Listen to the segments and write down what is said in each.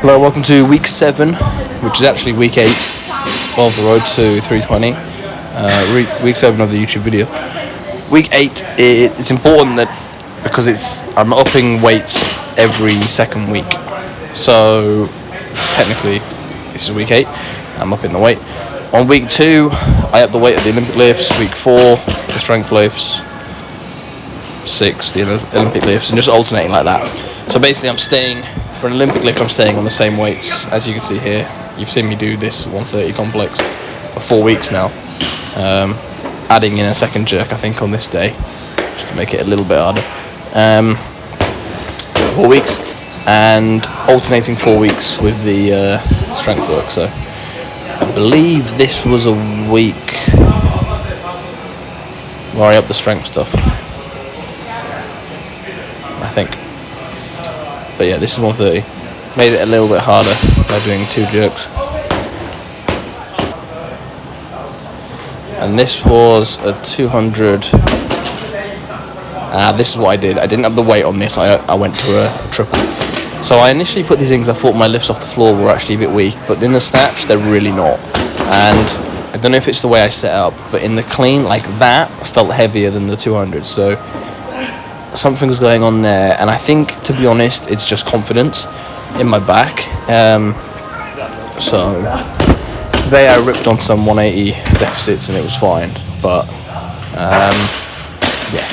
Hello, welcome to week 7, which is actually week 8 of the road to 320. Week 7 of the YouTube video. Week 8, it's important that because I'm upping weights every second week. So technically, this is week 8. I'm upping the weight. On week 2, I up the weight of the Olympic lifts. Week 4, the strength lifts. 6, the Olympic lifts, and just alternating like that. So basically, I'm staying. For an Olympic lift, I'm staying on the same weights, as you can see here. You've seen me do this 130 complex for 4 weeks now. Adding in a second jerk, I think, on this day, just to make it a little bit harder. 4 weeks, and alternating 4 weeks with the strength work. So I believe this was a week where I upped the strength stuff, I think. But yeah, this is 130. Made it a little bit harder by doing 2 jerks. And this was a 200. This is what I did. I didn't have the weight on this. I went to a triple. So I initially put these things. I thought my lifts off the floor were actually a bit weak, but in the snatch they're really not. And I don't know if it's the way I set up, but in the clean, like that, felt heavier than the 200. So something's going on there, and I think, to be honest, it's just confidence in my back. So today I ripped on some 180 deficits and it was fine, but yeah.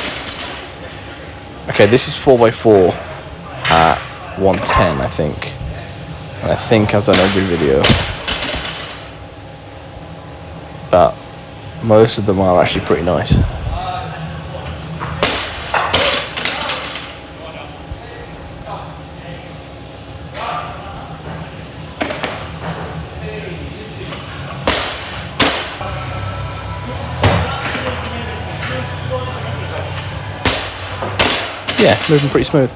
Okay, this is 4x4 at 110, I think, and I think I've done every video, but most of them are actually pretty nice. Yeah, moving pretty smooth.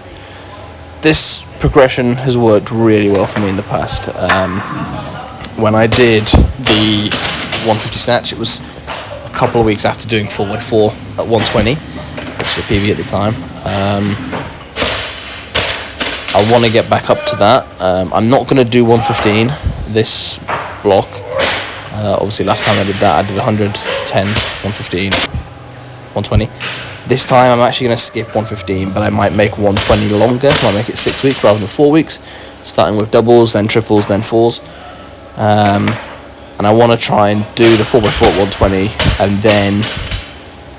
This progression has worked really well for me in the past. When I did the 150 snatch, it was a couple of weeks after doing 4x4 at 120, which is the PB at the time. I want to get back up to that. I'm not going to do 115 this block. Obviously last time I did that, I did 110, 115, 120. This time I'm actually going to skip 115, but I might make 120 longer. I might make it 6 weeks rather than 4 weeks, starting with doubles, then triples, then fours. And I want to try and do the 4x4 at 120, and then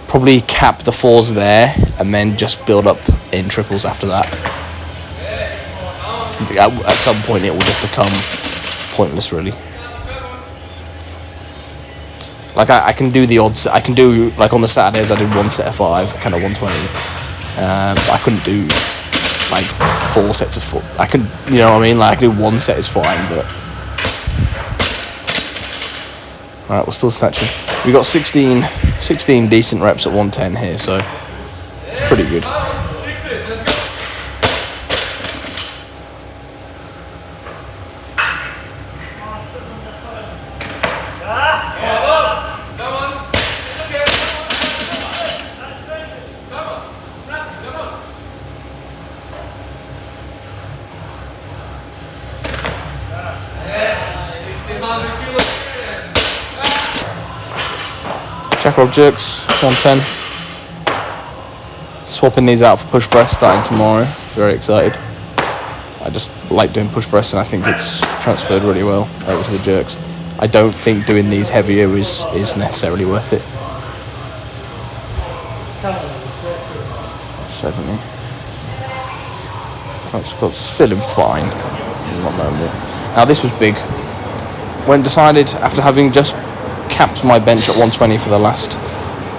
probably cap the fours there, and then just build up in triples after that. At some point it will just become pointless, really. Like I can do the odds. I can do, like, on the Saturdays I did 1 set of 5, kind of 120. I couldn't do like 4 sets of 4. I can, you know what I mean? Like, I can do 1 set is fine, but alright, we're still snatching. We got 16 decent reps at 110 here, so it's pretty good. Jack rob jerks, 110. Swapping these out for push press starting tomorrow. Very excited. I just like doing push press, and I think it's transferred really well over to the jerks. I don't think doing these heavier is necessarily worth it. 70. It's feeling fine. Not normal. Now this was big. When decided, after having just capped my bench at 120 for the last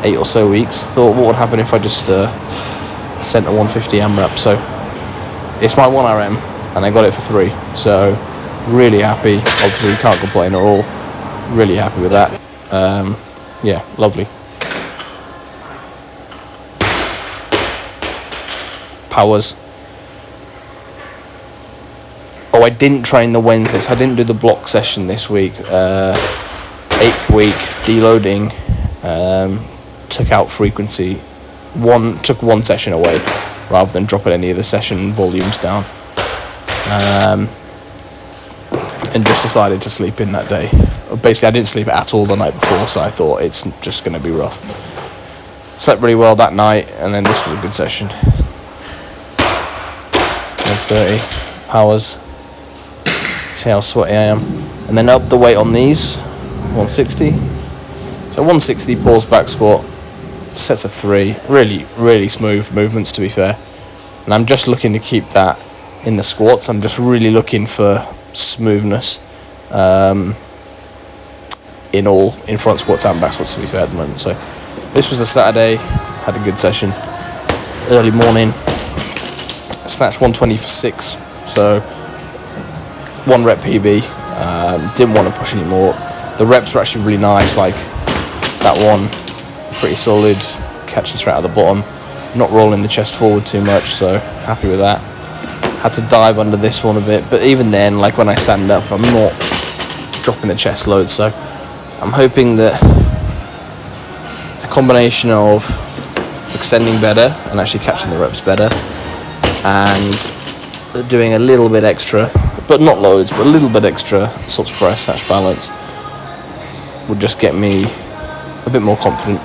8 or so weeks, thought what would happen if I just sent a 150 AMRAP. So it's my 1RM, and I got it for 3. So really happy. Obviously can't complain at all. Really happy with that. Yeah, lovely. Powers. Oh, I didn't train the Wednesday, so I didn't do the block session this week. 8th week, deloading, took out frequency. Took one session away, rather than dropping any of the session volumes down. and just decided to sleep in that day. Basically, I didn't sleep at all the night before, so I thought it's just going to be rough. Slept really well that night, and then this was a good session. 130 powers. See how sweaty I am. And then up the weight on these, 160. So 160 pulls back squat, sets of 3. Really, really smooth movements, to be fair. And I'm just looking to keep that in the squats. I'm just really looking for smoothness in front squats and back squats, to be fair, at the moment. So this was a Saturday, had a good session. Early morning, snatch 120 for 6, so 1 rep PB. Didn't want to push anymore. The reps were actually really nice, like that one, pretty solid, catching straight out of the bottom, not rolling the chest forward too much, so happy with that. Had to dive under this one a bit, but even then, like when I stand up, I'm not dropping the chest load, so I'm hoping that a combination of extending better and actually catching the reps better and doing a little bit extra, but not loads, but a little bit extra sort of press, snatch balance would just get me a bit more confident.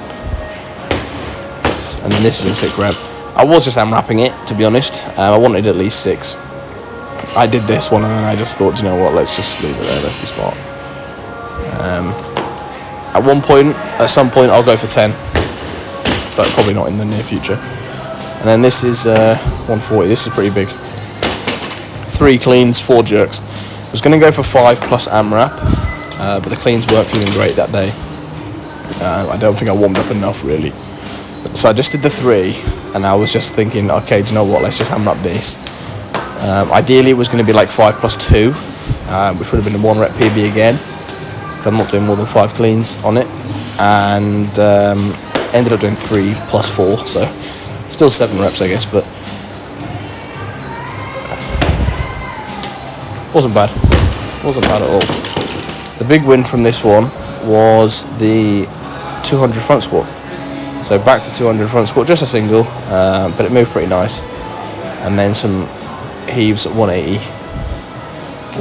And then this is a sick rep. I was just AMRAPing it, to be honest. I wanted at least 6. I did this one and then I just thought, you know what, let's just leave it there, let's be smart. At some point I'll go for 10, but probably not in the near future. And then this is 140, this is pretty big. 3 cleans, 4 jerks. I was going to go for 5 plus AMRAP, but the cleans weren't feeling great that day. I don't think I warmed up enough, really. So I just did the 3, and I was just thinking, okay, do you know what, let's just AMRAP this. Ideally it was going to be like 5 plus 2, which would have been a 1 rep PB again, because I'm not doing more than 5 cleans on it, and ended up doing 3 plus 4, so still 7 reps, I guess, but wasn't bad at all. The big win from this one was the 200 front squat. So back to 200 front squat, just a single, but it moved pretty nice. And then some heaves at 180,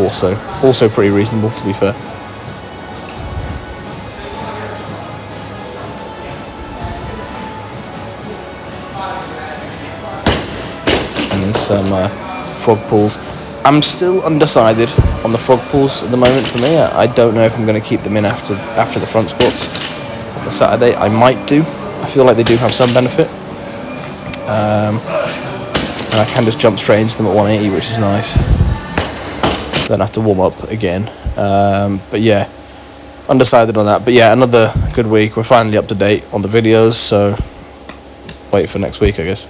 also pretty reasonable, to be fair. And then some frog pulls. I'm still undecided on the frog pulls at the moment for me. I don't know if I'm going to keep them in after the front squats. The Saturday I might do. I feel like they do have some benefit. And I can just jump straight into them at 180, which is nice. Then I have to warm up again. But yeah, undecided on that. But yeah, another good week. We're finally up to date on the videos, so wait for next week, I guess.